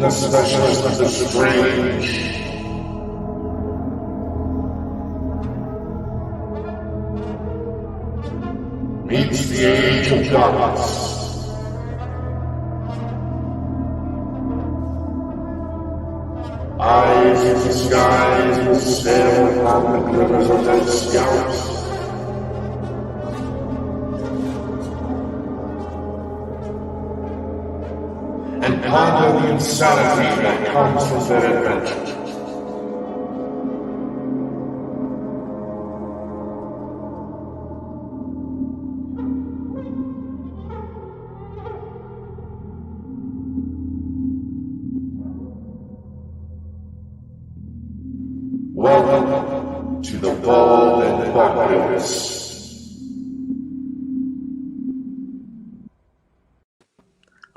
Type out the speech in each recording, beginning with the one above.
the specialist of the strange. Meets the age of darkness. Eyes in the skies will stare upon the rivers of their scalps. And ponder the insanity that comes with their adventure. Welcome to the Bald and Bonkers.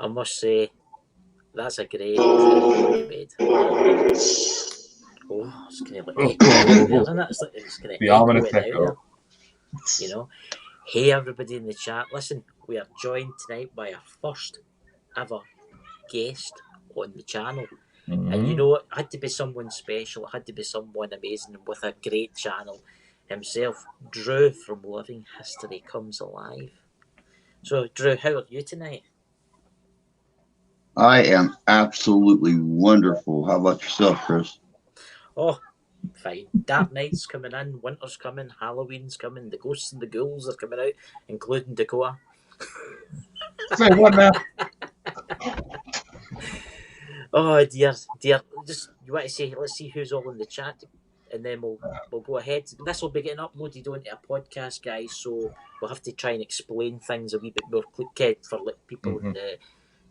I must say, that's a great you made. Oh, it's kind of like echo, isn't it? It's kind of the ominous echo echo. there. You know, hey everybody in the chat. Listen, we are joined tonight by our first ever guest on the channel. Mm-hmm. And you know, it had to be someone special, it had to be someone amazing with a great channel himself. Drew from Living History comes alive. So, Drew, how are you tonight? I am absolutely wonderful. How about yourself, Chris? Oh, fine. Dark Night's coming in, winter's coming, Halloween's coming, the ghosts and the ghouls are coming out, including Dakota. Say what now? Oh dear. Just you want to say, let's see who's all in the chat, and then we'll go ahead. This will be getting uploaded onto a podcast, guys. So we'll have to try and explain things a wee bit more quick for people in the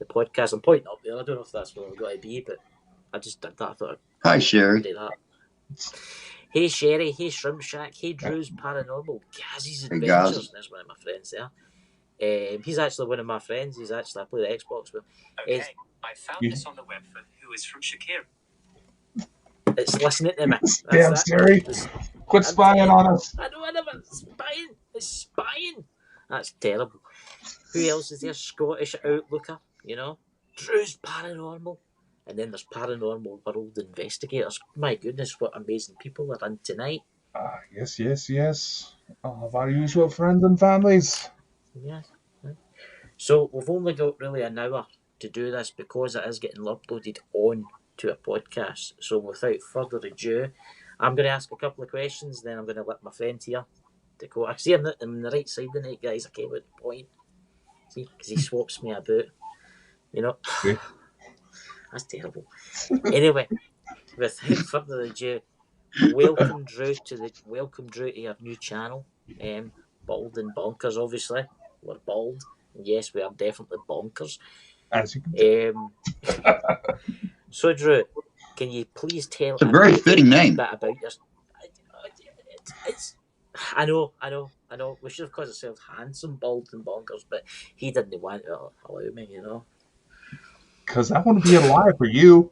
podcast. I'm pointing up there. I don't know if that's where we've got to be, but I just did that. I thought Hi, Sherry. do that. Hey Sherry. Hey Shrimp Shack. Hey Drew's Paranormal. Gazzy's Adventures. Gaz. There's one of my friends there. He's actually one of my friends. He's actually I play the Xbox with. Okay, I found this on the web for Who is from Shakir. It's listening to me. Damn, Siri. Quit spying on us. I don't know it's spying. It's spying. That's terrible. Who else is there? Scottish Outlooker, you know? Drew's Paranormal. And then there's Paranormal World Investigators. My goodness, what amazing people are in tonight. Yes. All of our usual friends and families. Yeah. So we've only got really an hour to do this because it is getting uploaded on to a podcast. So without further ado, I'm going to ask a couple of questions, then I'm going to let my friend here, Dakota. See, I'm on the right side tonight, guys. I came with the point. See, because he swaps me about. You know? Okay. That's terrible. Anyway, without further ado, welcome Drew to your new channel. Bald and Bonkers, obviously. We're bald. Yes, we are definitely bonkers. As you can So, Drew, can you please tell It's a very fitting name. bit about your... I know. We should have called ourselves Handsome Bald and Bonkers, but he didn't want to allow me, you know. Because I want to be alive for you.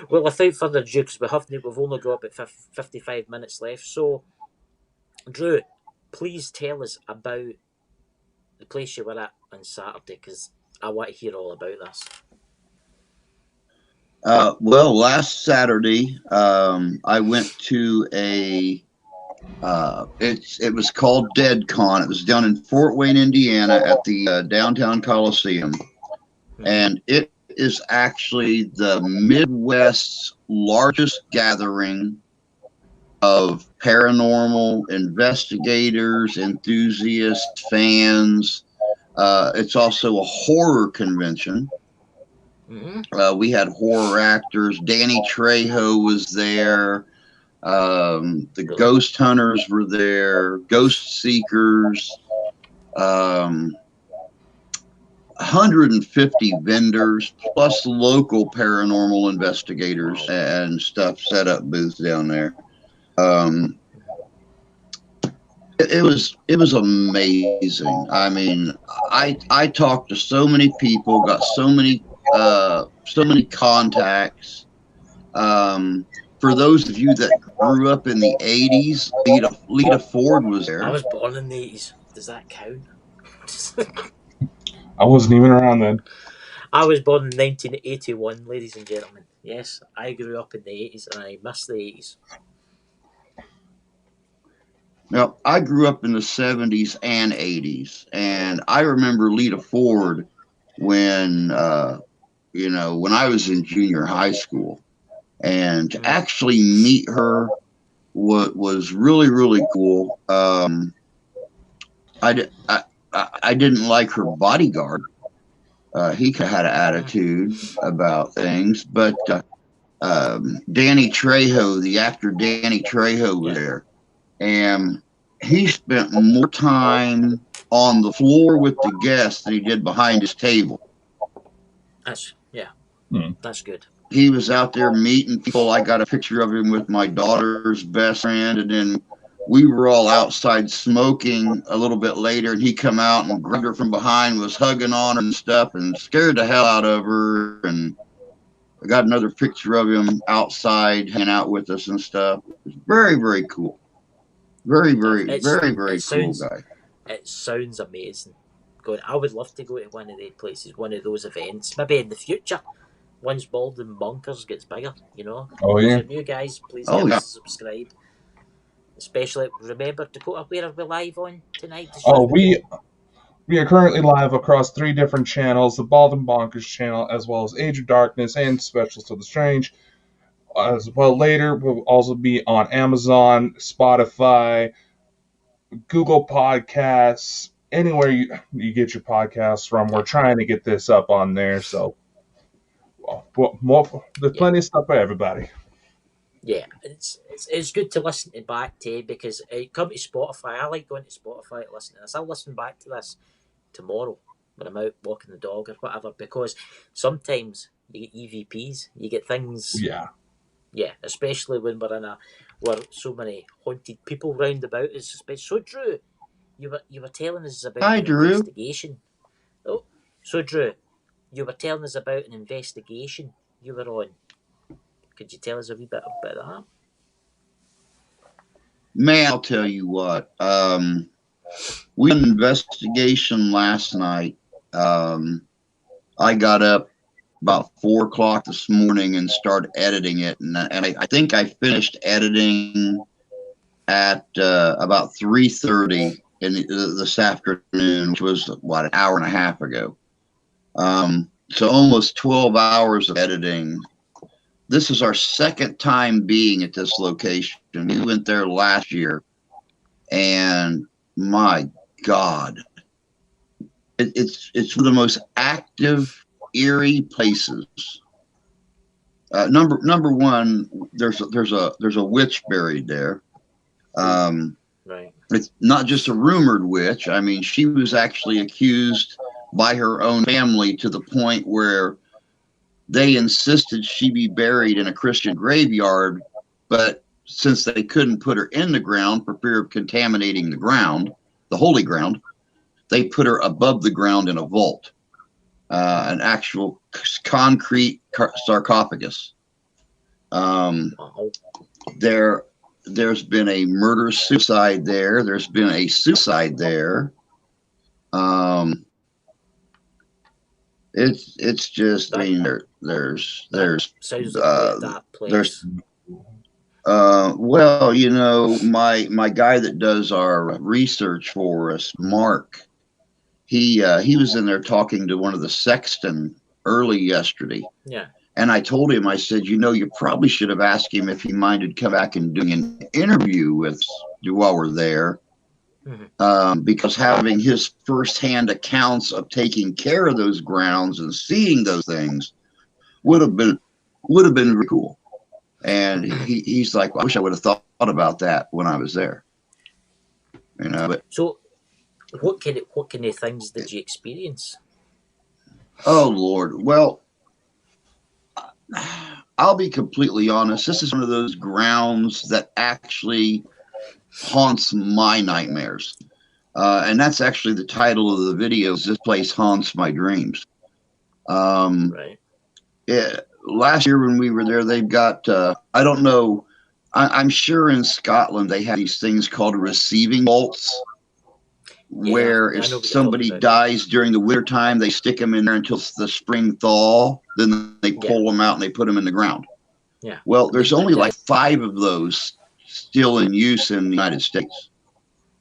Well, without further ado, because we've only got about 55 minutes left. So, Drew, please tell us about the place you were at on Saturday, because I want to hear all about this. Well, last Saturday, I went to a. It was called DeadCon. It was down in Fort Wayne, Indiana, at the downtown Coliseum, and it is actually the Midwest's largest gathering of paranormal investigators, enthusiasts, fans. It's also a horror convention. Mm-hmm. We had horror actors. Danny Trejo was there. The ghost hunters were there. Ghost seekers. 150 vendors plus local paranormal investigators and stuff set up booths down there. It was amazing. I mean, I talked to so many people, got so many contacts. For those of you that grew up in the 80s, Lita Ford was there. I was born in the 80s. Does that count? I wasn't even around then. I was born in 1981, ladies and gentlemen. Yes, I grew up in the 80s and I miss the 80s. Now, I grew up in the 70s and 80s, and I remember Lita Ford when, when I was in junior high school. And to actually meet her was really, really cool. I didn't like her bodyguard. He had an attitude about things, but Danny Trejo, the actor Danny Trejo, was there, and he spent more time on the floor with the guests than he did behind his table. That's good. He was out there meeting people. I got a picture of him with my daughter's best friend, and then we were all outside smoking a little bit later, and he come out and grabbed her from behind, was hugging on her and stuff, and scared the hell out of her. And I got another picture of him outside hanging out with us and stuff. It was very, very cool. Very, very, very cool guy. It sounds amazing. I would love to go to one of these places, one of those events, maybe in the future. Once Bald and Bonkers gets bigger, Oh, yeah. So you guys, please give us a subscribe. Especially, remember, Dakota, where are we live on tonight? We are currently live across 3 different channels, the Bald and Bonkers channel, as well as Age of Darkness and Specials of the Strange. As well, later, we'll also be on Amazon, Spotify, Google Podcasts, anywhere you get your podcasts from. We're trying to get this up on there, so there's plenty of stuff for everybody. Yeah, it's good to listen to back to, because come to Spotify. I like going to Spotify to listen to this. I'll listen back to this tomorrow when I'm out walking the dog or whatever, because sometimes you get EVPs, you get things. Yeah, especially when we're where so many haunted people round about us. So Drew, you were telling us about an investigation. Oh, so Drew, you were telling us about an investigation you were on. Could you tell us a wee bit about that? Man, I'll tell you what. We had an investigation last night. I got up about 4 o'clock this morning and started editing it, and I think I finished editing at about 3:30 in this afternoon, which was an hour and a half ago. So almost 12 hours of editing. This is our second time being at this location. We went there last year, and my God, it's one of the most active, eerie places. Number one, there's a witch buried there. Right. It's not just a rumored witch. I mean, she was actually accused by her own family to the point where they insisted she be buried in a Christian graveyard, but since they couldn't put her in the ground for fear of contaminating the ground, the holy ground, they put her above the ground in a vault, an actual concrete sarcophagus. There's been a murder-suicide there. There's been a suicide there. It's just, I mean, there's sounds like that place. Well, my guy that does our research for us, Mark, he was in there talking to one of the sexton early yesterday. Yeah. And I told him, I said, you probably should have asked him if he minded come back and doing an interview with you while we're there. Mm-hmm. Because having his firsthand accounts of taking care of those grounds and seeing those things would have been very cool. And he's like, well, I wish I would have thought about that when I was there. But so what kind of things did you experience? Oh Lord, well, I'll be completely honest. This is one of those grounds that actually haunts my nightmares. And that's actually the title of the video, is This Place Haunts My Dreams. Right. Yeah, last year when we were there, they've got, I don't know, I'm sure in Scotland they have these things called receiving vaults. where I if know what you're somebody talking about. dies during the winter time, they stick them in there until the spring thaw. Then they Yeah. pull them out and they put them in the ground. Yeah. Well, there's only Yeah. like 5 of those still in use in the United States,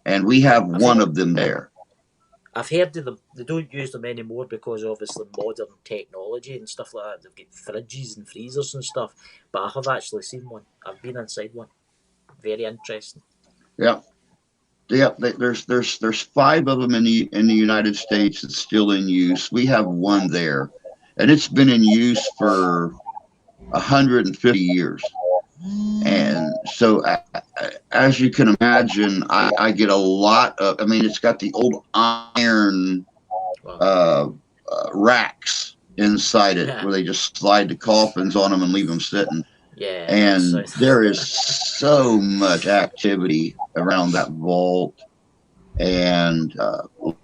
and we have one of them there. I've heard of them. They don't use them anymore because obviously modern technology and stuff like that. They've got fridges and freezers and stuff. But I have actually seen one. I've been inside one. Very interesting. Yeah. Yeah, there's 5 of them in the United States that's still in use. We have one there, and it's been in use for 150 years. And so, as you can imagine, I get a lot of. I mean, it's got the old iron racks inside it where they just slide the coffins on them and leave them sitting. Yeah. And there is so much activity around that vault. And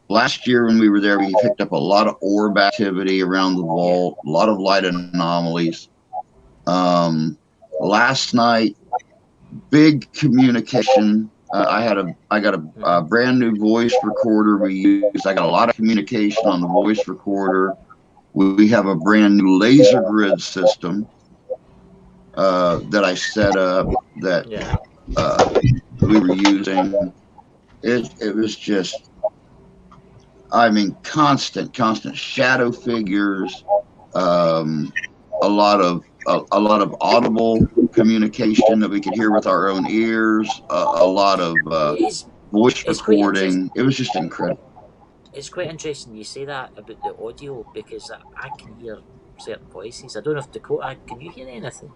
last year when we were there, we picked up a lot of orb activity around the vault, a lot of light anomalies. Last night, big communication. I got a brand new voice recorder we use. I got a lot of communication on the voice recorder. We have a brand new laser grid system that I set up that we were using. It was just, I mean, constant shadow figures, a lot of audible communication that we could hear with our own ears, a lot of voice recording. It was just incredible. It's quite interesting you say that about the audio because I can hear certain voices. I don't know if Dakota, can you hear anything?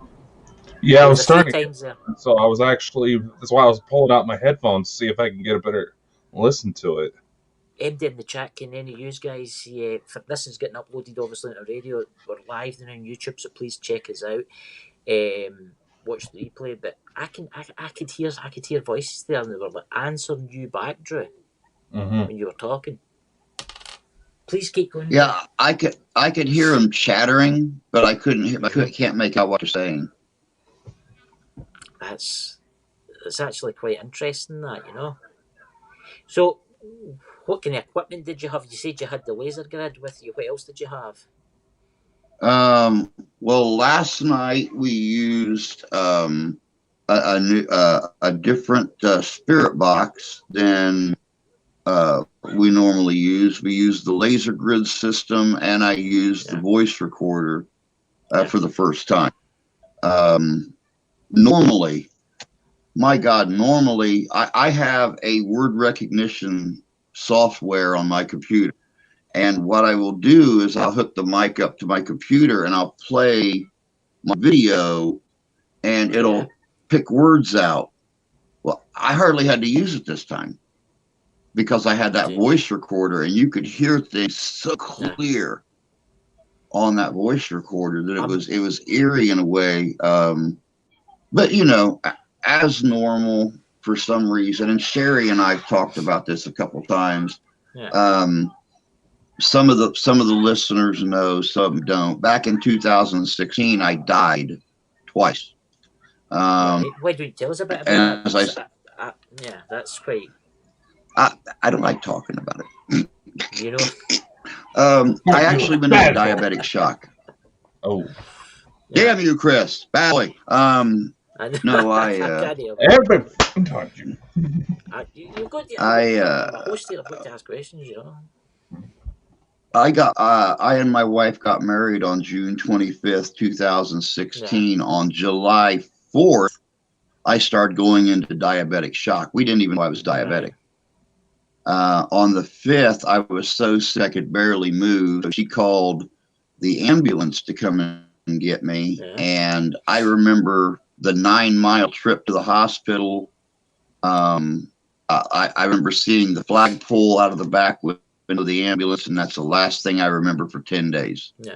Yeah, I was starting. Times there. So I was actually, that's why I was pulling out my headphones to see if I can get a better listen to it. MD in the chat, can any of you guys, this is getting uploaded obviously on our radio, we're live now on YouTube, so please check us out, watch the replay, but I could hear voices there and they were like answering you back, Drew, when you were talking. Please keep going. Yeah, I could hear them chattering, but I can't make out what they're saying. It's actually quite interesting that, you know. So, what kind of equipment did you have? You said you had the laser grid with you. What else did you have? Well, last night we used a different spirit box than we normally use. We used the laser grid system, and I used the voice recorder for the first time. Normally, I have a word recognition software on my computer. And what I will do is I'll hook the mic up to my computer and I'll play my video and it'll pick words out. Well, I hardly had to use it this time because I had that voice recorder and you could hear things so clear on that voice recorder that it was eerie in a way. But you know, as normal for some reason, and Sherry and I talked about this a couple times. Some of the listeners know, some don't. Back in 2016, I died twice. Why don't you tell us a bit about that? Yeah, that's great. I don't like talking about it. You know, I actually went into diabetic shock. Oh, damn you, Chris! Bad boy. No, every fucking time you. You've got the host here. I've got to ask questions, you know. I and my wife got married on June 25th, 2016. On July 4th, I started going into diabetic shock. We didn't even know I was diabetic. On the 5th, I was so sick I could barely move. So she called the ambulance to come and get me. And I remember the 9-mile trip to the hospital. I remember seeing the flagpole out of the back window of the ambulance, and that's the last thing I remember for 10 days. Yeah.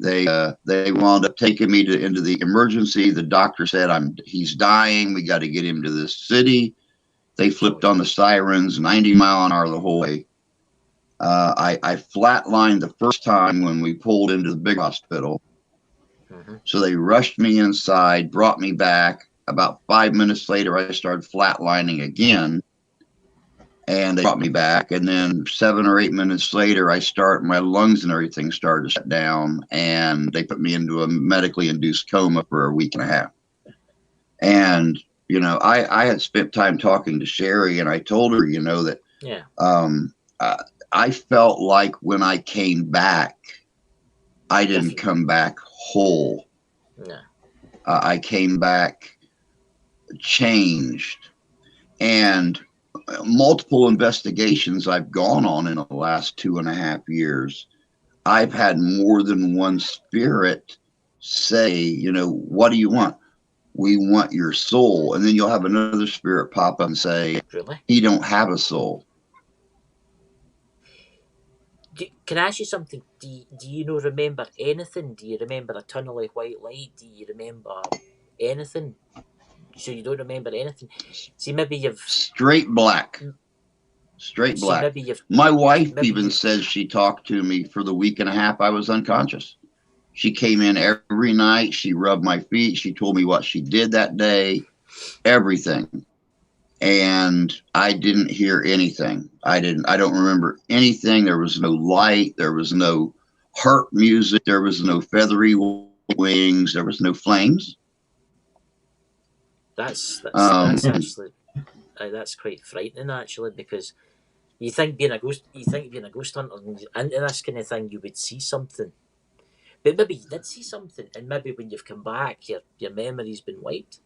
They wound up taking me into the emergency. The doctor said he's dying. We got to get him to this city. They flipped on the sirens, 90 mile an hour the whole way. I flatlined the first time when we pulled into the big hospital. So they rushed me inside, brought me back. About 5 minutes later, I started flatlining again. and they brought me back. And then 7 or 8 minutes later, my lungs and everything started to shut down, and they put me into a medically induced coma for a week and a half. And, I had spent time talking to Sherry, and I told her, that I felt like when I came back, I didn't come back whole. No. I came back changed. And multiple investigations I've gone on in the last 2.5 years, I've had more than one spirit say, what do you want? We want your soul. And then you'll have another spirit pop up and say, Really? he don't have a soul. Can I ask you something? Do you remember anything? Do you remember a tunnel of white light? Do you remember anything? So you don't remember anything? See, maybe you've... Straight black. Straight black. Maybe you've... My wife even says she talked to me for the week and a half I was unconscious. She came in every night. She rubbed my feet. She told me what she did that day, everything. And I didn't hear anything. I don't remember anything. There was no light. There was no harp music. There was no feathery wings. There was no flames. That's actually that's quite frightening, actually, because you think being a ghost hunter and into this kind of thing, you would see something. But maybe you did see something, and maybe when you've come back, your memory's been wiped.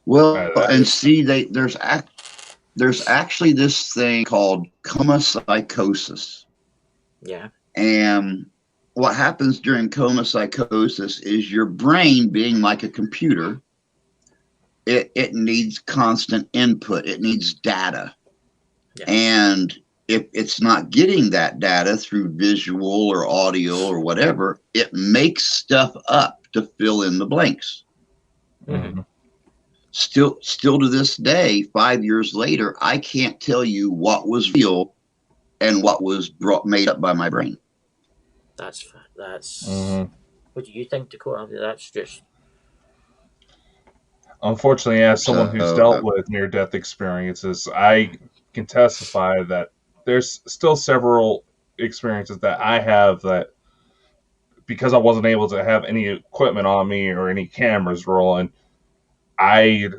Well, and see, there's actually this thing called coma psychosis. Yeah. And what happens during coma psychosis is your brain, being like a computer, it needs constant input. It needs data. Yeah. And if it's not getting that data through visual or audio or whatever, it makes stuff up to fill in the blanks. Mm-hmm. Still to this day, 5 years later, I can't tell you what was real and what was made up by my brain. That's Mm-hmm. What do you think, Dakota? That's just... Unfortunately, as someone who's dealt with near-death experiences, I can testify that there's still several experiences that I have that, because I wasn't able to have any equipment on me or any cameras rolling, I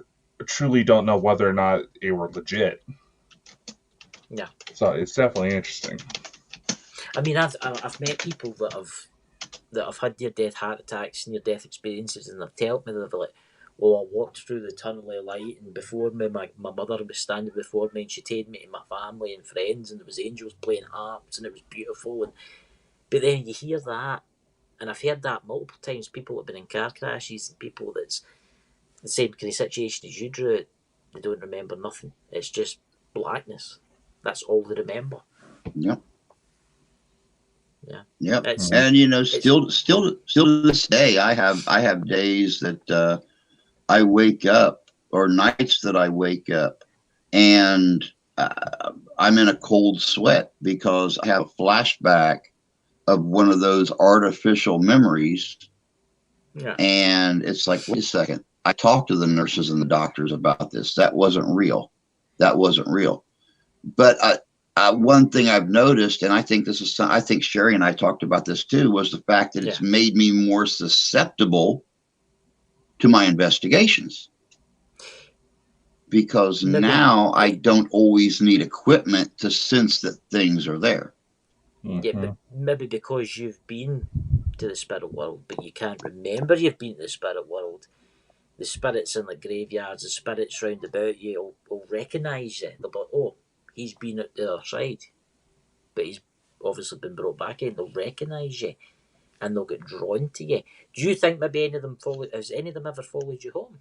truly don't know whether or not they were legit. Yeah. So it's definitely interesting. I mean, I've met people that have had near-death heart attacks, near-death experiences, and they've told me that they're like, "Oh, I walked through the tunnel of light, and before me, my mother was standing before me, and she taken me to my family and friends, and there was angels playing harps, and it was beautiful." But then you hear that, and I've heard that multiple times. People have been in car crashes, and people that's the same kind of situation as you, Drew. They don't remember nothing. It's just blackness. That's all they remember. Yep. Yeah. Yep. And still to this day, I have days that I wake up, or nights that I wake up, and I'm in a cold sweat because I have a flashback of one of those artificial memories. Yeah. And it's like, wait a second. I talked to the nurses and the doctors about this. That wasn't real. That wasn't real. But one thing I've noticed, and I think I think Sherry and I talked about this too, was the fact that it's made me more susceptible to my investigations. Because now I don't always need equipment to sense that things are there. Mm-hmm. Yeah, but maybe because you've been to the spirit world, but you can't remember you've been to the spirit world. The spirits in the graveyards, the spirits round about you will recognise you. They'll be like, "Oh, he's been at the other side, but he's obviously been brought back in." They'll recognise you, and they'll get drawn to you. Do you think maybe any of them has any of them ever followed you home?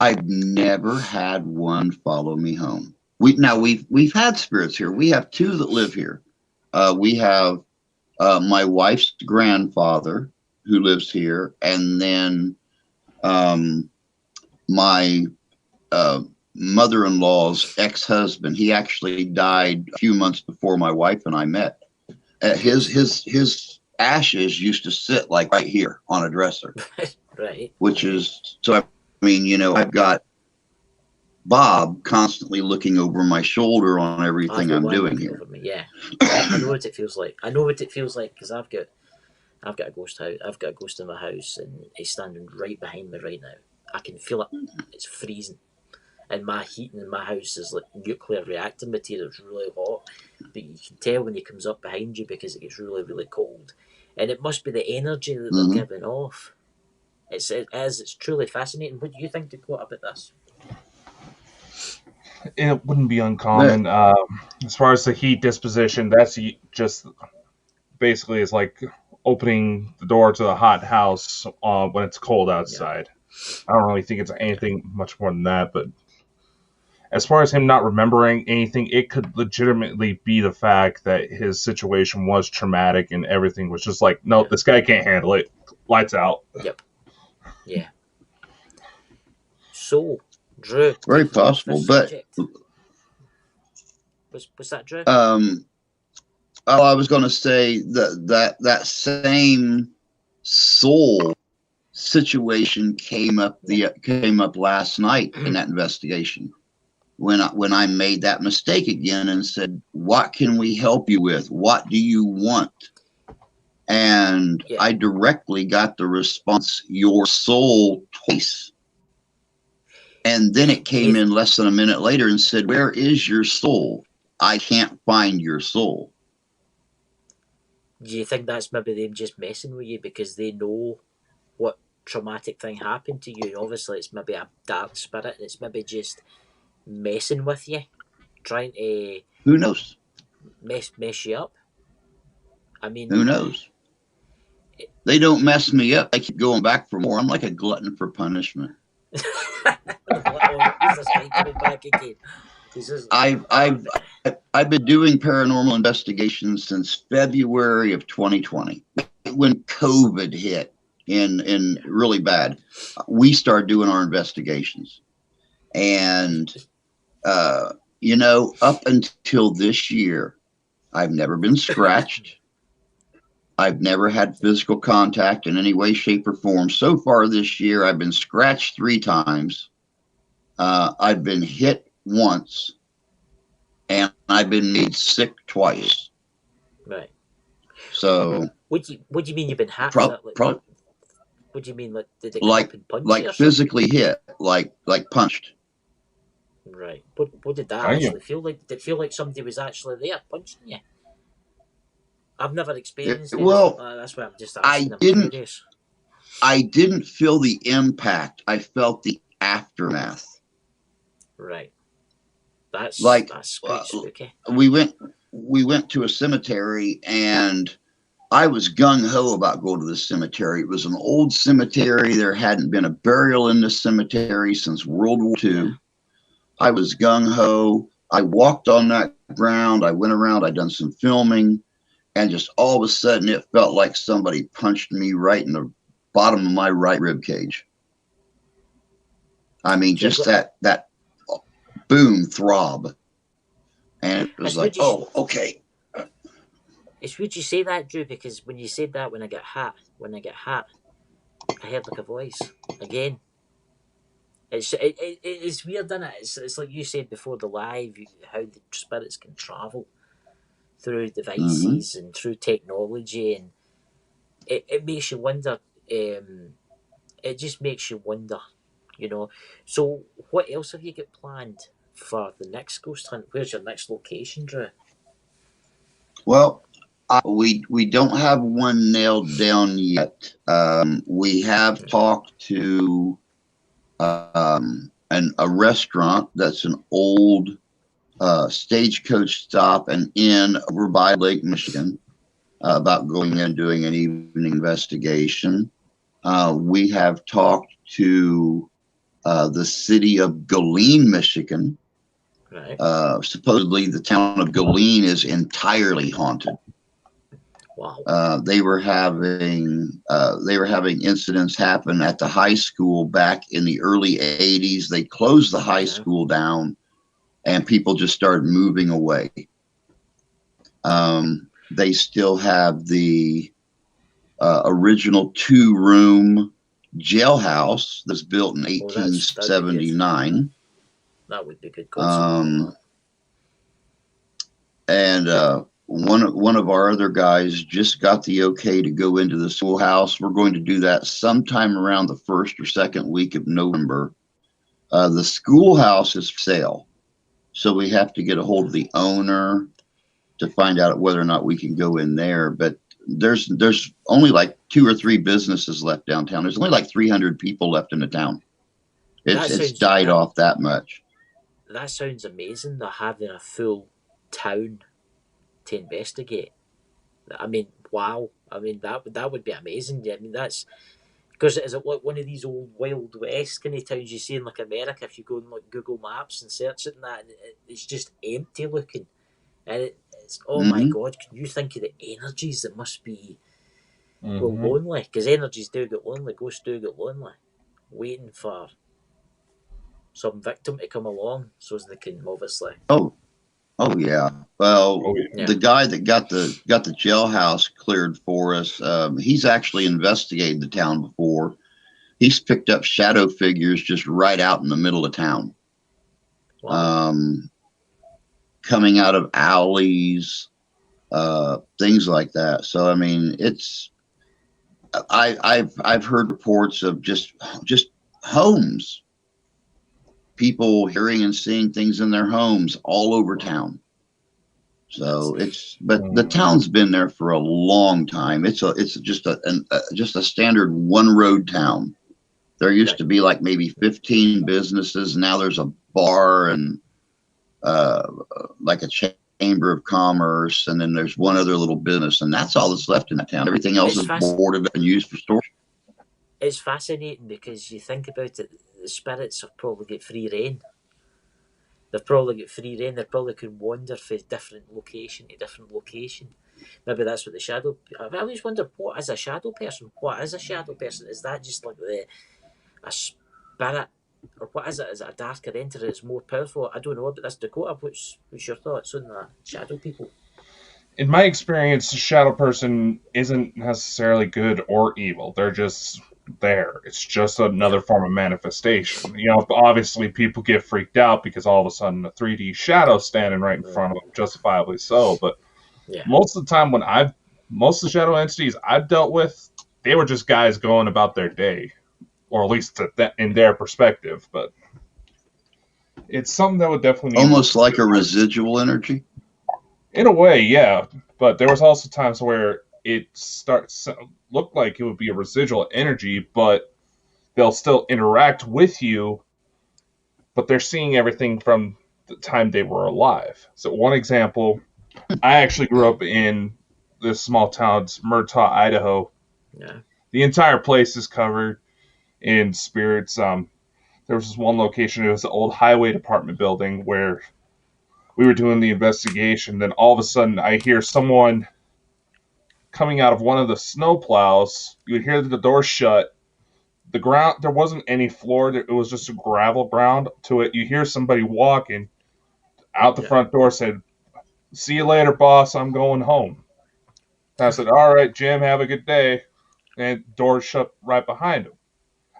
I've never had one follow me home. We've had spirits here. We have 2 that live here. We have my wife's grandfather who lives here, and then my mother-in-law's ex-husband. He actually died a few months before my wife and I met. His ashes used to sit like right here on a dresser. Right. Which is, so I mean, I've got Bob constantly looking over my shoulder on I've everything got I'm one doing looking here. over me. Yeah, I know what it feels like. I know what it feels like because I've got a ghost house. I've got a ghost in my house, and he's standing right behind me right now. I can feel it. It's freezing, and my heating in my house is like nuclear reactor material. It's really hot, but you can tell when he comes up behind you because it gets really, really cold, and it must be the energy that they're Mhm. giving off. It's truly fascinating. What do you think, Dakota, about this? It wouldn't be But uncommon. As far as the heat disposition, that's just basically it's like opening the door to a hot house when it's cold Yeah, outside. I don't really think it's anything much more than that. But as far as him not remembering anything, it could legitimately be the fact that his situation was traumatic and everything was just like, no, yeah, this guy can't handle it. Lights out. yep, yeah. So, Drew, very taking you off possible. this But subject. What's that, Drew? I was going to say that same soul situation came up last night in that investigation when I made that mistake again and said, "What can we help you with? What do you want?" And Yeah. I directly got the response, "Your soul," twice. And then it came in less than a minute later and said, "Where is your soul? I can't find your soul." Do you think that's maybe them just messing with you because they know what traumatic thing happened to you? Obviously, it's maybe a dark spirit, and it's maybe just messing with you, trying to Who knows? mess you up. I Who mean, knows? They don't mess me up. I keep going back for more. I'm like a glutton for punishment. he's this guy coming back again. I've been doing paranormal investigations since February of 2020, when COVID hit in really bad. We started doing our investigations, and up until this year, I've never been scratched. I've never had physical contact in any way, shape, or form. So far this year, I've been scratched 3 times. I've been hit once, and I've been made sick twice. Right. So What do you mean you've been hacked? what do you mean? Like, did it come up and punch you? Like physically hit, like punched. Right. What did that actually feel like? Did it feel like somebody was actually there punching you? I've never experienced anything like that. That's why I'm just asking. I didn't feel the impact. I felt the aftermath. Right. That's quite spooky. We went to a cemetery, and I was gung ho about going to the cemetery. It was an old cemetery. There hadn't been a burial in the cemetery since World War II. Yeah. I was gung ho. I walked on that ground. I went around. I done some filming. And just all of a sudden, it felt like somebody punched me right in the bottom of my right rib cage. I mean, just that boom throb. And it was like, oh, okay. It's weird you say that, Drew, because when you said that, when I get hit, I heard like a voice again. It's weird, isn't it? It's like you said before the live, how the spirits can travel through devices and through technology, and it makes you wonder. It just makes you wonder, So, what else have you got planned for the next ghost hunt? Where's your next location, Drew? Well, we don't have one nailed down yet. We have talked to a restaurant that's an old stagecoach stop and inn over by Lake Michigan, about going in and doing an evening investigation. We have talked to the city of Galeen, Michigan. Right. Supposedly the town of Galeen is entirely haunted. Wow. They were having incidents happen at the high school back in the early 80s. They closed the high school down, and people just started moving away. They still have the original 2-room jailhouse that's built in 1879. That would be good concept. And one of our other guys just got the okay to go into the schoolhouse. We're going to do that sometime around the first or second week of November. The schoolhouse is for sale, so we have to get a hold of the owner to find out whether or not we can go in there. But there's only like 2 or 3 businesses left downtown. There's only like 300 people left in the town. It's died off that much. That sounds amazing. They're having a full town to investigate. I mean, wow. I mean, that would be amazing. I mean, that's because is it like one of these old Wild West kind of towns you see in like America? If you go on like Google Maps and search it and that, and it's just empty looking, and it's oh my god! Can you think of the energies that must be well lonely? Because energies do get lonely, ghosts do get lonely, waiting for some victim to come along so as they can obviously. Oh yeah. Well, the guy that got the jailhouse cleared for us, he's actually investigated the town before. He's picked up shadow figures just right out in the middle of town. Wow. Coming out of alleys, things like that. So I mean, I've heard reports of just homes. People hearing and seeing things in their homes all over town. So but the town's been there for a long time. It's just a standard one road town. There used to be like maybe 15 businesses. Now there's a bar and like a chamber of commerce, and then there's one other little business, and that's all that's left in that town. Everything else is boarded up and used for storage. It's fascinating because you think about it, the spirits have probably got free reign. They've probably got free reign. They probably could wander from different location to different location. Maybe that's what the shadow. I've always wondered, what is a shadow person? What is a shadow person? Is that just like a spirit, or what is it? Is it a darker entity that's more powerful? I don't know. But that's Dakota. What's your thoughts on that? Shadow people. In my experience, a shadow person isn't necessarily good or evil. They're just there. It's just another form of manifestation. You know, obviously people get freaked out because all of a sudden a 3D shadow standing right in front of them, justifiably so. But most of the time most of the shadow entities I've dealt with, they were just guys going about their day, or at least in their perspective. But it's something that would definitely almost like a residual energy. In a way, yeah. But there was also times where it looked like it would be a residual energy, but they'll still interact with you, but they're seeing everything from the time they were alive. So one example, I actually grew up in this small town, Murtaugh, Idaho. Yeah. The entire place is covered in spirits. There was this one location, it was the old highway department building where we were doing the investigation. Then all of a sudden I hear someone coming out of one of the snow plows. You would hear the door shut. The ground, there wasn't any floor. It was just a gravel ground to it. You hear somebody walking out the front door, said, "See you later, boss. I'm going home." And I said, "All right, Jim, have a good day." And door shut right behind him.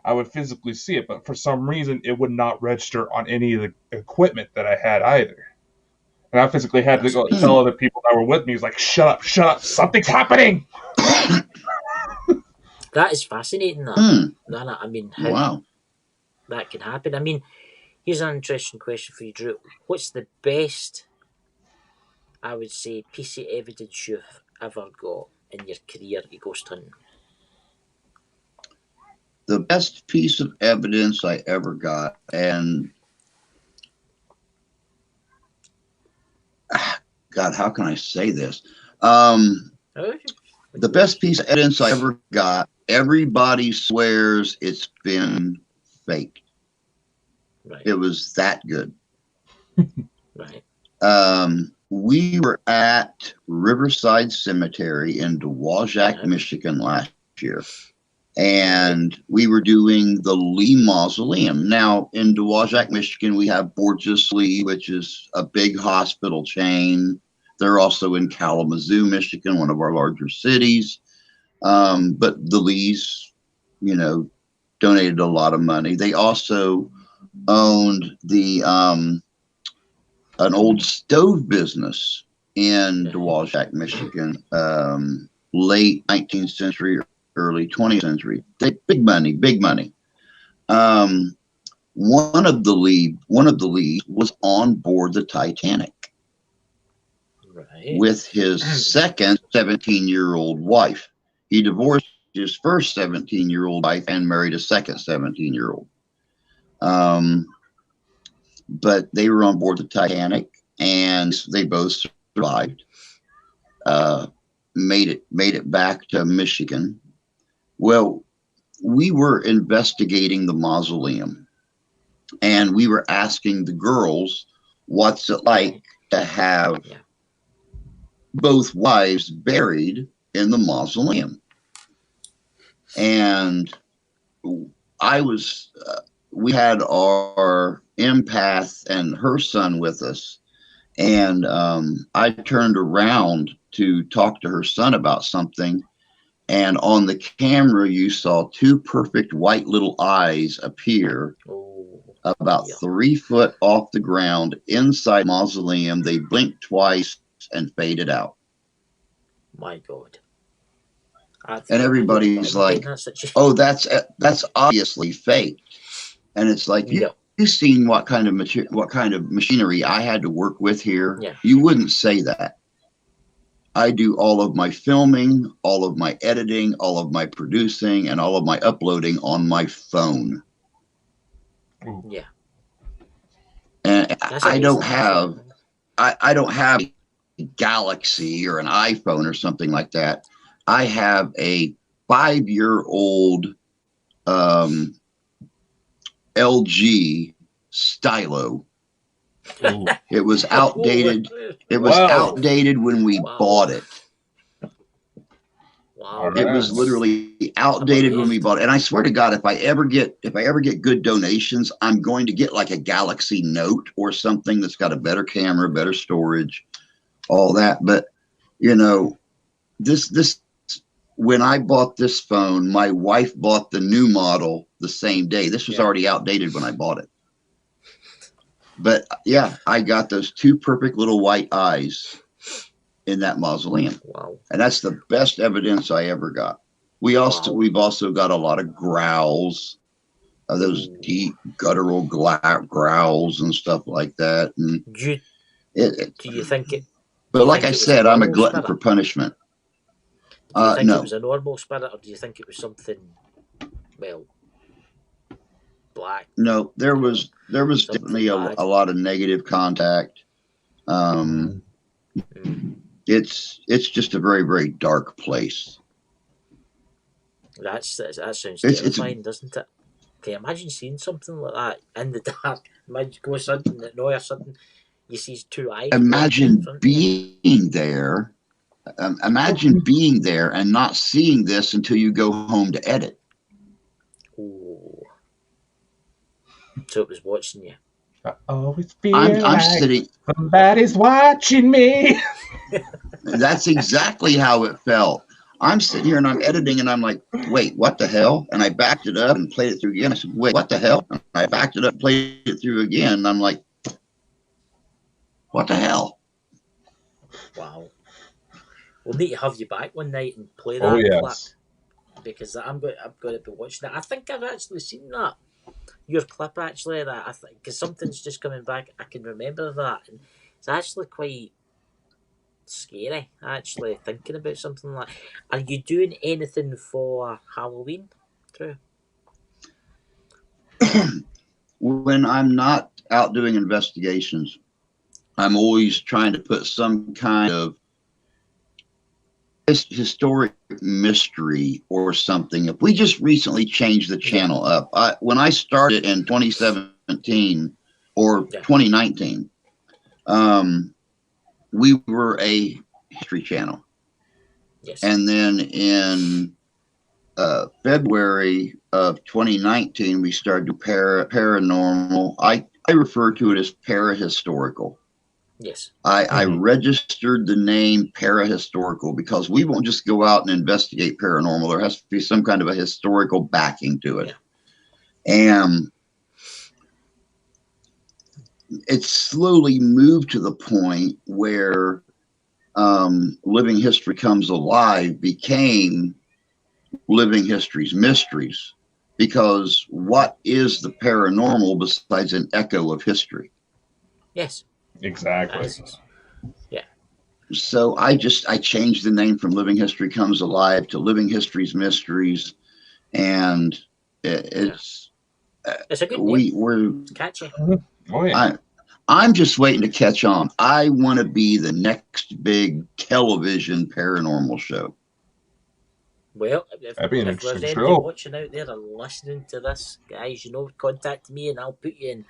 I would physically see it, but for some reason it would not register on any of the equipment that I had either. And I physically had to go tell other people that were with me, like, shut up, something's happening. That is fascinating. That I mean, how that can happen. I mean, here's an interesting question for you, Drew. What's the best, I would say, piece of evidence you've ever got in your career of ghost hunting? The best piece of evidence I ever got, and God, how can I say this? The best piece of evidence I ever got, everybody swears it's been faked. Right. It was that good. Right. We were at Riverside Cemetery in Dowagiac, Michigan last year. And we were doing the Lee Mausoleum. Now, in Dowagiac, Michigan, we have Borges Lee, which is a big hospital chain. They're also in Kalamazoo, Michigan, one of our larger cities. But the Lees, donated a lot of money. They also owned the an old stove business in Dewalshak, Michigan, late 19th century, early 20th century. Big money, big money. One of the leads was on board the Titanic with his second 17-year-old wife. He divorced his first 17-year-old wife and married a second 17-year-old. But they were on board the Titanic, and they both survived. Made it back to Michigan. Well, we were investigating the mausoleum, and we were asking the girls, what's it like to have both wives buried in the mausoleum? And we had our empath and her son with us, and I turned around to talk to her son about something, and on the camera you saw two perfect white little eyes appear about 3 foot off the ground inside mausoleum. They blinked twice and faded out. My God. And everybody's like, oh, that's obviously fake. And it's like, you've seen what kind of machinery I had to work with here. You wouldn't say that. I do all of my filming, all of my editing, all of my producing, and all of my uploading on my phone. Yeah. And I don't have a Galaxy or an iPhone or something like that. I have a 5-year-old LG Stylo. Ooh. It was outdated. It was outdated when we bought it. Wow. It was literally outdated when we bought it. And I swear to God, if I ever get good donations, I'm going to get like a Galaxy Note or something that's got a better camera, better storage, all that. But you know, this when I bought this phone, my wife bought the new model the same day. This was already outdated when I bought it. But yeah, I got those two perfect little white eyes in that mausoleum. Wow. And that's the best evidence I ever got. We've also got a lot of growls, those deep guttural growls and stuff like that. And do you think it? But like I said, I'm a glutton for punishment. Do you think it was a normal spirit, or do you think it was something, well, black? No, there was definitely a lot of negative contact. It's just a very, very dark place. That sounds terrifying, doesn't it? Okay, imagine seeing something like that in the dark. Imagine go something at night or something. You see two eyes. Imagine being there. Imagine being there and not seeing this until you go home to edit. Ooh. So it was watching you. I always feel I'm sitting. Somebody's watching me. That's exactly how it felt. I'm sitting here and I'm editing and I'm like, wait, what the hell? And I backed it up and played it through again. I said, wait, what the hell? And I backed it up and played it through again. And I'm like, what the hell? Wow. We'll need to have you back one night and play that clip, because I'm going to be watching that. I think I've actually seen that. Your clip, actually, that I think, because something's just coming back. I can remember that, and it's actually quite scary. Actually, thinking about something like. Are you doing anything for Halloween, Drew? When I'm not out doing investigations, I'm always trying to put some kind of historic mystery or something. If we just recently changed the channel up, when I started in 2017 or 2019, we were a history channel. Yes. And then in February of 2019, we started paranormal. I refer to it as parahistorical. Yes. I registered the name parahistorical because we won't just go out and investigate paranormal. There has to be some kind of a historical backing to it. Yeah. And it slowly moved to the point where Living History Comes Alive became Living History's Mysteries, because what is the paranormal besides an echo of history? Yes. Exactly. Yeah. So I changed the name from Living History Comes Alive to Living History's Mysteries, and it's It's a good name. we're It's catchy. Oh yeah. I'm just waiting to catch on. I want to be the next big television paranormal show. Well, That'd be an if there's interesting anybody show. watching out there and listening to this, guys, contact me and I'll put you in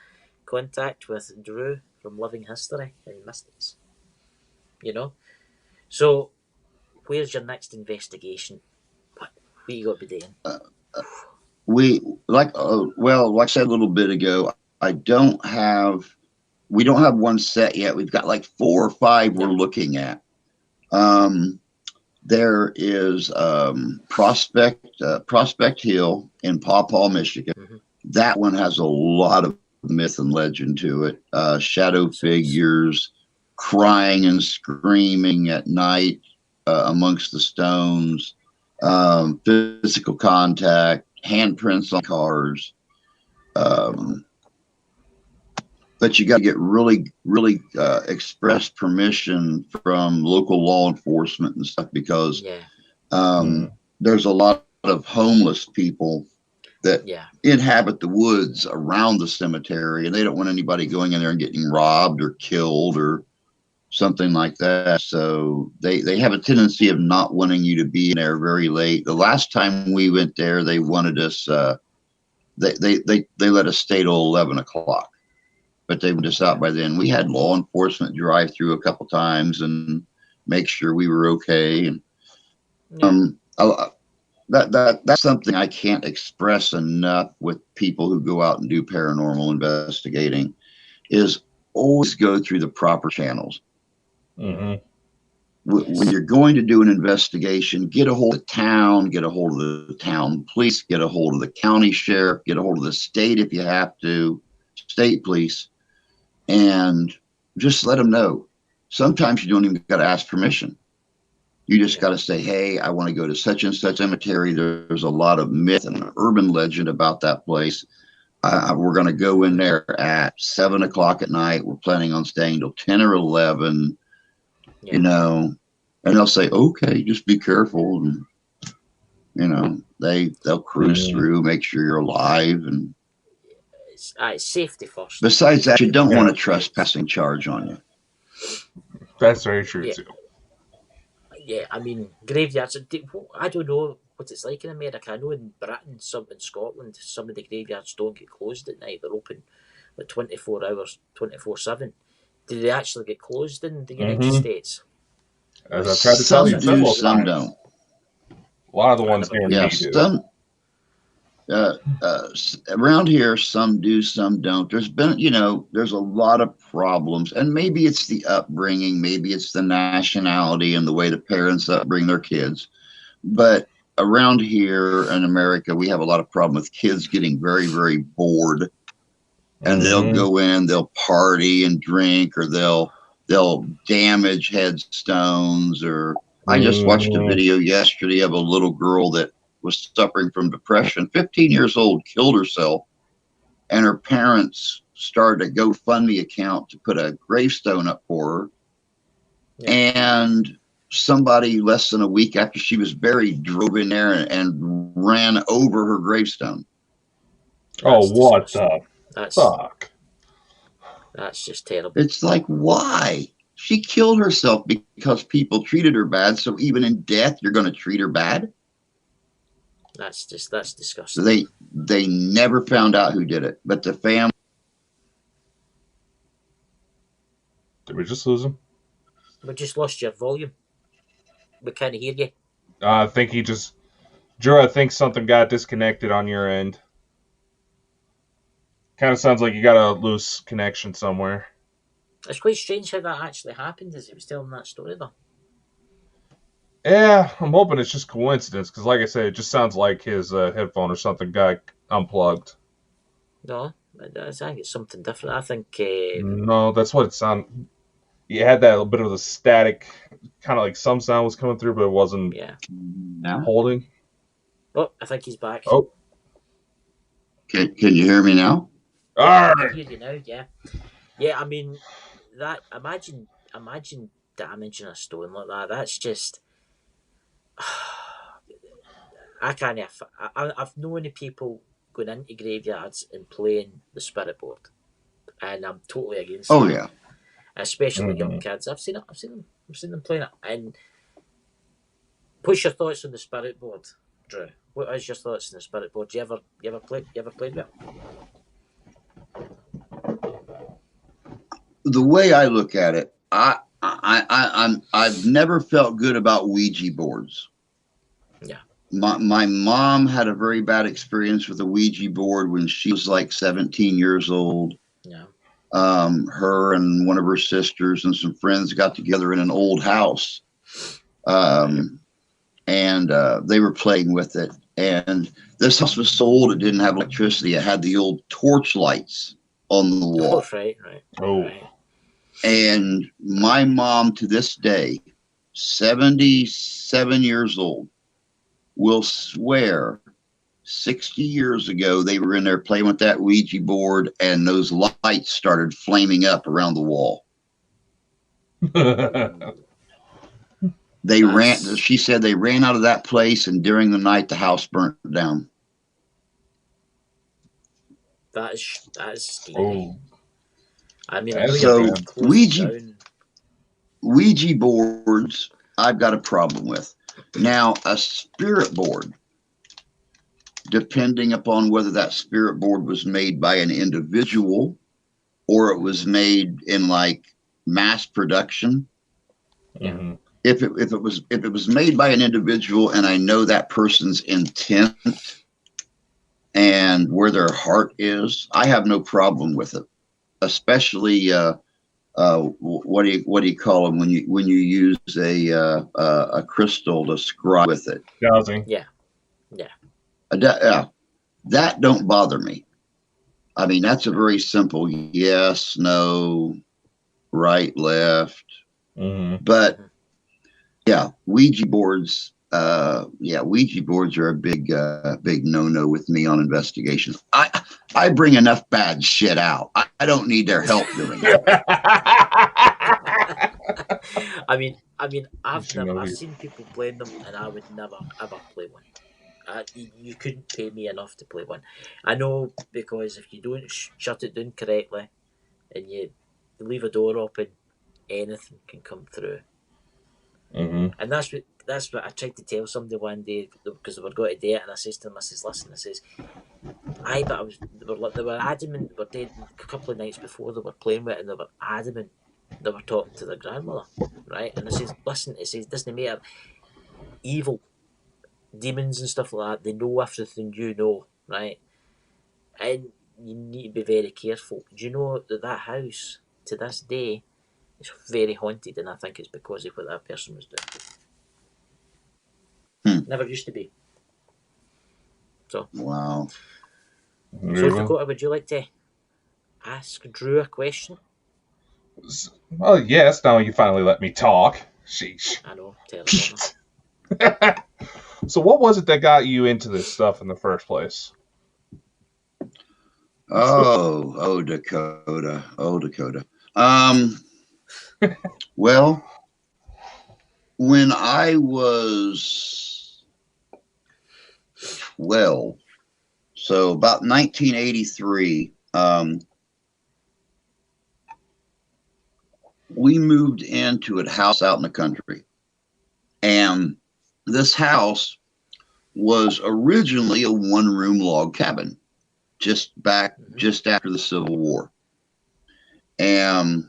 contact with Drew from Living History and Mysteries. So where's your next investigation? What you got to be doing? We like I said a little bit ago, we don't have one set yet. We've got like 4 or 5 we're looking at. There is Prospect Hill in Paw Paw, Michigan. Mm-hmm. That one has a lot of myth and legend to it. Shadow figures crying and screaming at night amongst the stones, physical contact, handprints on cars. But you got to get really, really express permission from local law enforcement and stuff, because there's a lot of homeless people that inhabit the woods around the cemetery, and they don't want anybody going in there and getting robbed or killed or something like that. So they have a tendency of not wanting you to be in there very late. The last time we went there, they wanted us, they let us stay till 11 o'clock. But they were just out by then. We had law enforcement drive through a couple times and make sure we were okay. And that's something I can't express enough with people who go out and do paranormal investigating, is always go through the proper channels. Mm-hmm. When you're going to do an investigation, get a hold of the town, get a hold of the town police, get a hold of the county sheriff, get a hold of the state if you have to, state police. And just let them know. Sometimes you don't even got to ask permission. You just got to say, hey, I want to go to such and such cemetery. There's a lot of myth and urban legend about that place. We're going to go in there at 7 o'clock at night. We're planning on staying till 10 or 11, and they'll say, okay, just be careful. And, they'll cruise through, make sure you're alive. And it's safety first. Besides that, you don't want a trespassing charge on you. That's very true too. Yeah, I mean, graveyards, I don't know what it's like in America. I know in Britain, in Scotland, some of the graveyards don't get closed at night. They're open like 24 hours, 24/7. Do they actually get closed in the United States? As I've tried to tell you, some do, some don't. A lot of the ones here do. Around here, some do, some don't. There's been, there's a lot of problems, and maybe it's the upbringing, maybe it's the nationality and the way the parents upbring their kids. But around here in America, we have a lot of problem with kids getting very, very bored, and they'll go in, they'll party and drink, or they'll damage headstones. Or I just watched a video yesterday of a little girl that was suffering from depression, 15 years old, killed herself, and her parents started a GoFundMe account to put a gravestone up for her. And somebody less than a week after she was buried drove in there and ran over her gravestone. What the fuck? That's just terrible. It's like, why? She killed herself because people treated her bad, so even in death, you're going to treat her bad? That's disgusting. They never found out who did it, but the family. Did we just lose him? We just lost your volume. We can't hear you. I think Drew, I think something got disconnected on your end. Kind of sounds like you got a loose connection somewhere. It's quite strange how that actually happened as he was telling that story, though. Yeah, I'm hoping it's just coincidence, because like I said, it just sounds like his headphone or something got unplugged. No, I think it's something different. I think. No, that's what it sounded. You had that little bit of the static, kind of like some sound was coming through, but it wasn't Yeah. Now, holding. Oh, I think he's back. Oh, can you hear me now? Yeah, I all can right. hear you now. Yeah. Yeah. I mean, that. Imagine damaging a stone like that. That's just. I can't. I've known of people going into graveyards and playing the spirit board, and I'm totally against Oh that. yeah. Especially young kids. I've seen it. I've seen them playing it. And what's your thoughts on the spirit board, Drew? What is your thoughts on the spirit board? You ever played with it? The way I look at it, I've never felt good about Ouija boards. Yeah. My mom had a very bad experience with a Ouija board when she was like 17 years old. Yeah. Her and one of her sisters and some friends got together in an old house. And they were playing with it. And this house was so old, it didn't have electricity. It had the old torch lights on the wall. Oh, right. Oh. Right. And my mom, to this day, 77 years old, will swear 60 years ago they were in there playing with that Ouija board and those lights started flaming up around the wall. She said they ran out of that place, and during the night the house burnt down. That is scary. Oh. I mean, I know So, you're closing down. Ouija boards, I've got a problem with. Now, a spirit board, depending upon whether that spirit board was made by an individual or it was made in like mass production. Mhm. If it was made by an individual and I know that person's intent and where their heart is, I have no problem with it. Especially what do you call them when you use a crystal to scribe with it? Dowsing. Yeah. That don't bother me. I mean, that's a very simple yes, no, right, left. Mhm. But yeah, Ouija boards. Ouija boards are a big no-no with me on investigations. I bring enough bad shit out. I don't need their help doing it. I mean, I've seen people playing them, and I would never ever play one. You couldn't pay me enough to play one. I know, because if you don't shut it down correctly, and you leave a door open, anything can come through. Mhm. And that's what I tried to tell somebody one day, because they were going to do it, and I says to them, I says, listen, I says, but they were adamant. They were dead a couple of nights before they were playing with it, and they were adamant they were talking to their grandmother, right? And I says, listen, it says, doesn't matter, evil demons and stuff like that, they know everything you know, right? And you need to be very careful. Do you know that house to this day is very haunted, and I think it's because of what that person was doing. Never used to be. So Wow. So Dakota, would you like to ask Drew a question? Well, yes. Now you finally let me talk. Sheesh. I know, terrible. So, what was it that got you into this stuff in the first place? Oh, Dakota. Well, when I was 12, so about 1983, we moved into a house out in the country. And this house was originally a one-room log cabin, just after the Civil War. And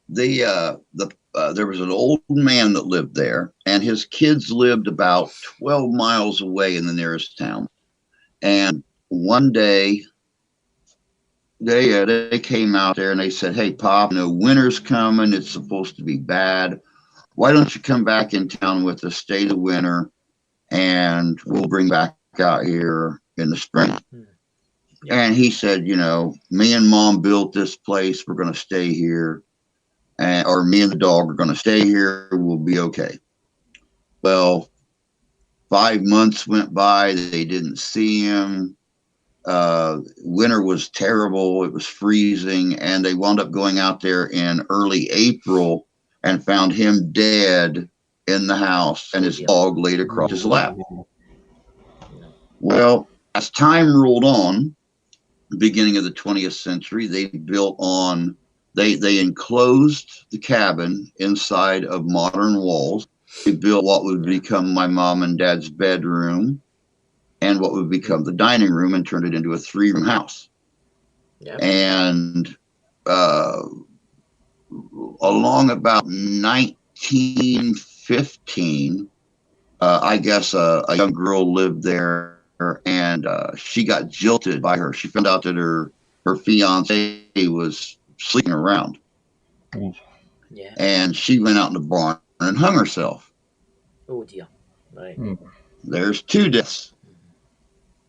there was an old man that lived there, and his kids lived about 12 miles away in the nearest town. And one day, they came out there and they said, "Hey, Pop, winter's coming. It's supposed to be bad. Why don't you come back in town with us, stay the winter, and we'll bring back out here in the spring." And he said, me and Mom built this place. We're going to stay here. Or me and the dog are going to stay here. We'll be okay. Well, 5 months went by. They didn't see him. Winter was terrible. It was freezing. And they wound up going out there in early April and found him dead in the house and his dog laid across his lap. Well, as time rolled on, the beginning of the 20th century, they enclosed the cabin inside of modern walls. They built what would become my mom and dad's bedroom and what would become the dining room and turned it into a 3-room house. Yep. And along about 1915, I guess a young girl lived there, and she got jilted by her. She found out that her fiance was sleeping around. Yeah. And she went out in the barn and hung herself. Oh dear. Right. There's 2 deaths.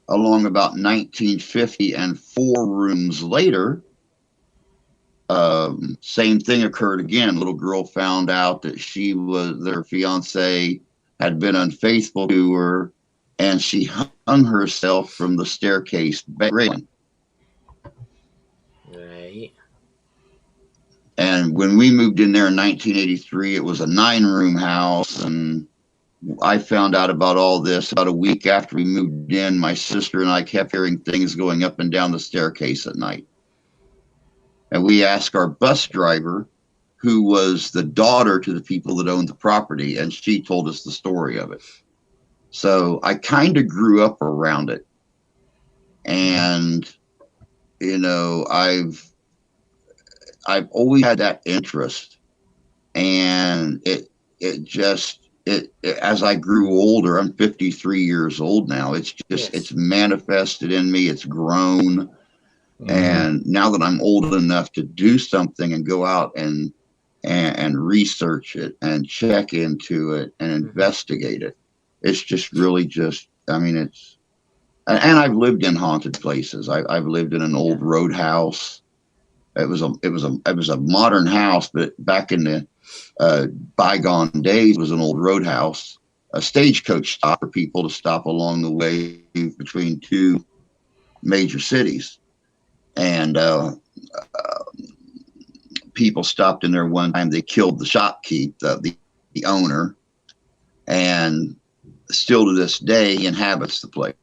Along about 1950, and 4 rooms later, same thing occurred again. Little girl found out that their fiance had been unfaithful to her, and she hung herself from the staircase railing. Right. And when we moved in there in 1983, it was a 9-room house, and I found out about all this about a week after we moved in. My sister and I kept hearing things going up and down the staircase at night. And we asked our bus driver, who was the daughter to the people that owned the property, and she told us the story of it. So I kind of grew up around it. And, I've always had that interest. And it as I grew older, I'm 53 years old now. It's just, It's manifested in me. It's grown. And now that I'm old enough to do something and go out and research it and check into it and investigate it, it's just really and I've lived in haunted places. I've lived in an old roadhouse. It was a modern house, but back in the bygone days, it was an old roadhouse, a stagecoach stop for people to stop along the way between 2 major cities. And people stopped in there one time. They killed the shopkeep, the owner, and still to this day he inhabits the place.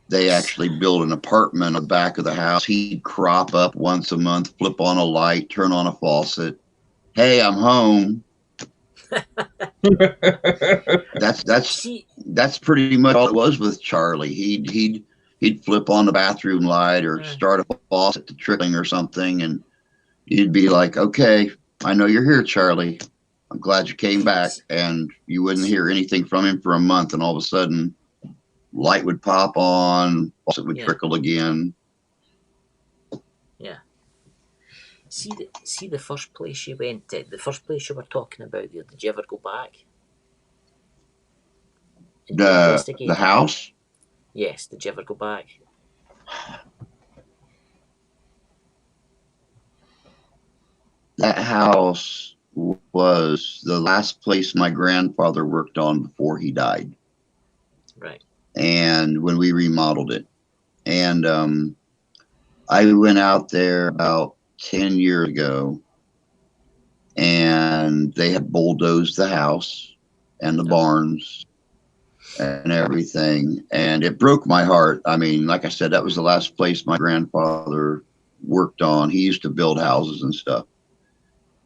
They actually built an apartment on the back of the house. He'd crop up once a month, flip on a light, turn on a faucet. Hey, I'm home. That's pretty much all it was with Charlie. He'd flip on the bathroom light or start a faucet to trickling or something, and you'd be like, okay, I know you're here, Charlie. I'm glad you came back. And you wouldn't hear anything from him for a month, and all of a sudden, light would pop on, faucet would trickle again. Yeah. See the first place you went to, the first place you were talking about there, did you ever go back? The house? Yes, did you ever go back? That house was the last place my grandfather worked on before he died. Right. And when we remodeled it. And I went out there about 10 years ago, and they had bulldozed the house and the barns and everything. And it broke my heart. I mean, like I said, that was the last place my grandfather worked on. He used to build houses and stuff.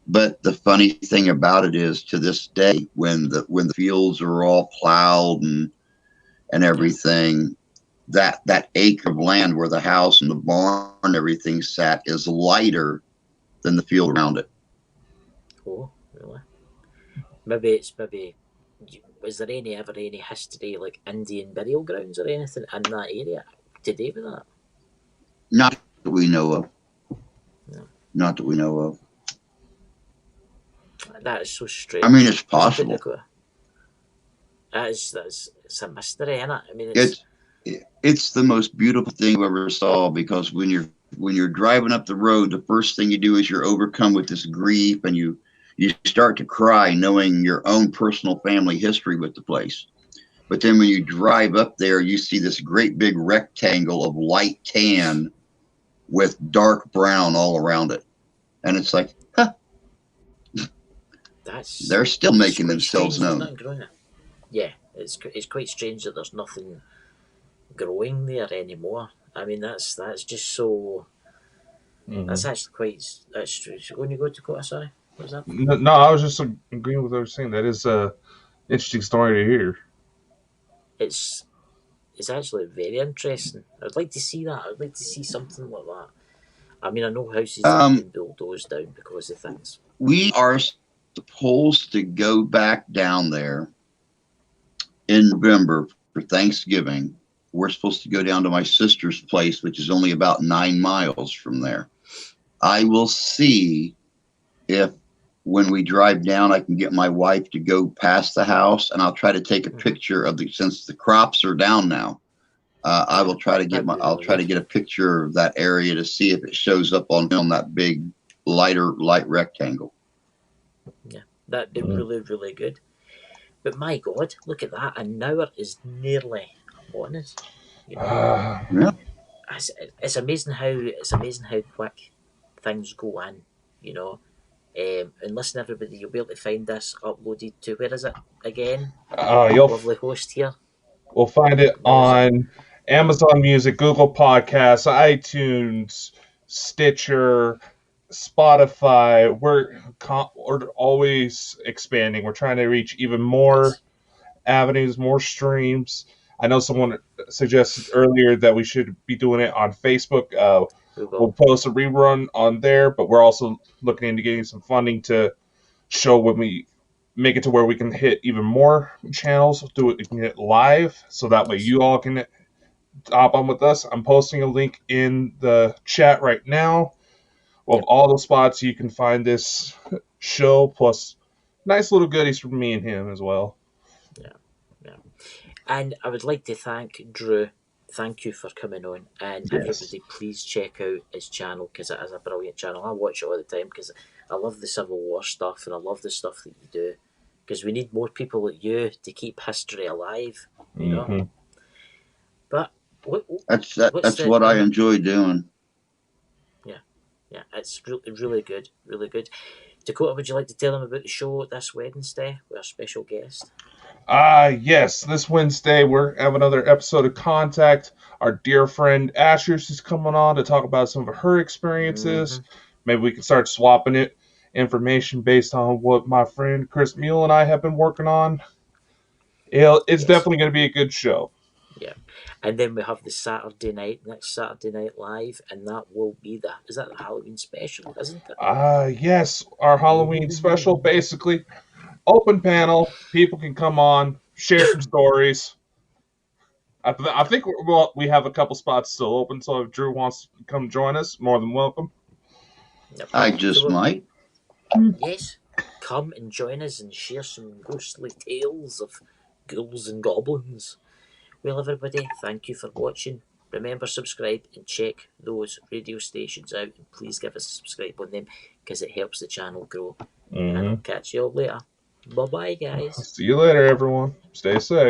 But the funny thing about it is, to this day, when the fields are all plowed and everything, that acre of land where the house and the barn and everything sat is lighter than the field around it. Oh, really? Maybe was there ever any history, like Indian burial grounds or anything in that area to do with that? Not that we know of. No. Not that we know of. That is so strange. I mean, it's possible. It's a mystery, isn't it? I mean, It's the most beautiful thing I've ever saw, because when you're driving up the road, the first thing you do is you're overcome with this grief, and you start to cry knowing your own personal family history with the place. But then when you drive up there, you see this great big rectangle of light tan with dark brown all around it. And it's like, huh, they're still making themselves known. Yeah, it's quite strange that there's nothing growing there anymore. I mean, that's just so. That's actually quite. That's true. When you go to Dakota, sorry, what was that? No, I was just agreeing with what I was saying. That is a interesting story to hear. It's actually very interesting. I'd like to see that. I'd like to see something like that. I mean, I know houses that have been bulldozed down because of things. We are supposed to go back down there in November for Thanksgiving. We're supposed to go down to my sister's place, which is only about 9 miles from there. I will see if when we drive down, I can get my wife to go past the house, and I'll try to take a picture of since the crops are down now. I will try to get to get a picture of that area to see if it shows up on that big light rectangle. Yeah, that'd be really, really good. But my God, look at that! An hour is nearly on us. You know? Yeah. It's amazing how quick things go in. You know. And listen, everybody, you'll be able to find this uploaded to, where is it again? Lovely host here. We'll find it on Amazon Music, Google Podcasts, iTunes, Stitcher, Spotify. We're always expanding. We're trying to reach even more avenues, more streams. I know someone suggested earlier that we should be doing it on Facebook. We'll post a rerun on there, but we're also looking into getting some funding to show when we make it to where we can hit even more channels, we can hit live, so that way you all can hop on with us. I'm posting a link in the chat right now of all the spots you can find this show, plus nice little goodies from me and him as well. Yeah. And I would like to thank Drew. Thank you for coming on, and everybody, please check out his channel, because it is a brilliant channel. I watch it all the time because I love the Civil War stuff, and I love the stuff that you do, because we need more people like you to keep history alive, you know. But that's what I enjoy doing. Yeah, it's really, really good, really good. Dakota, would you like to tell them about the show this Wednesday with our special guest? Yes, this Wednesday we have another episode of Contact. Our dear friend Ashers is coming on to talk about some of her experiences. Maybe we can start swapping information based on what my friend Chris Moule and I have been working on. It's definitely going to be a good show. Yeah, and then we have the next Saturday Night Live, and that will be the Halloween special, isn't it? Yes, our Halloween special, basically open panel. People can come on, share some stories. I think we have a couple spots still open, so if Drew wants to come join us, more than welcome. Yep. I just might. Yes, come and join us and share some ghostly tales of ghouls and goblins. Well, everybody, thank you for watching. Remember, subscribe and check those radio stations out, and please give us a subscribe on them, because it helps the channel grow. And I'll catch you all later. Bye-bye, guys. See you later, everyone. Stay safe.